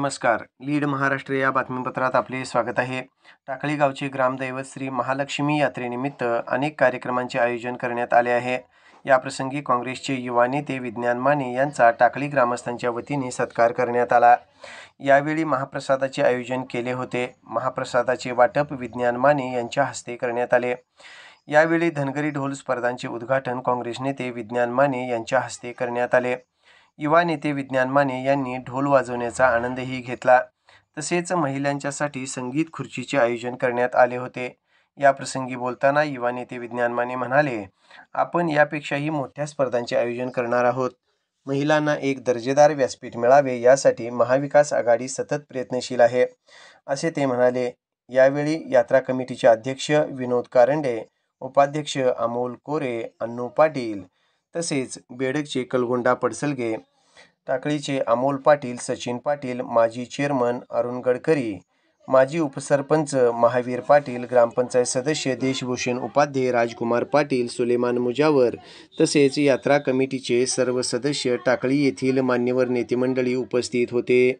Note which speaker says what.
Speaker 1: नमस्कार. लीड महाराष्ट्र या बातमीपत्रात आपले स्वागत आहे. टाकळी गावचे ग्रामदैवत श्री महालक्ष्मी यात्रेनिमित्त अनेक कार्यक्रमांचे आयोजन करण्यात आले आहे. याप्रसंगी काँग्रेसचे युवा नेते विज्ञान माने यांचा टाकळी ग्रामस्थांच्या वतीने सत्कार करण्यात आला. यावेळी महाप्रसादाचे आयोजन केले होते. महाप्रसादाचे वाटप विज्ञान माने यांच्या हस्ते करण्यात आले. यावेळी धनगरी ढोल स्पर्धांचे उद्घाटन काँग्रेस नेते विज्ञान माने यांच्या हस्ते करण्यात आले. युवा नेते विज्ञान माने यांनी ढोल वाजवण्याचा आनंदही घेतला. तसेच महिलांच्यासाठी संगीत खुर्चीचे आयोजन करण्यात आले होते. याप्रसंगी बोलताना युवा नेते विज्ञान माने म्हणाले, आपण यापेक्षाही मोठ्या स्पर्धांचे आयोजन करणार आहोत. महिलांना एक दर्जेदार व्यासपीठ मिळावे यासाठी महाविकास आघाडी सतत प्रयत्नशील आहे, असे ते म्हणाले. यावेळी यात्रा कमिटीचे अध्यक्ष विनोद कारंडे, उपाध्यक्ष अमोल कोरे, अण्णू पाटील, तसेच बेडगचे कलगोंडा पडसलगे, टाकळीचे अमोल पाटील, सचिन पाटील, माजी चेअरमन अरुण गडकरी, माजी उपसरपंच महावीर पाटील, ग्रामपंचायत सदस्य देशभूषण उपाध्ये, राजकुमार पाटील, सुलेमान मुजावर, तसेच यात्रा कमिटीचे सर्व सदस्य, टाकळी येथील मान्यवर नेते मंडळी उपस्थित होते.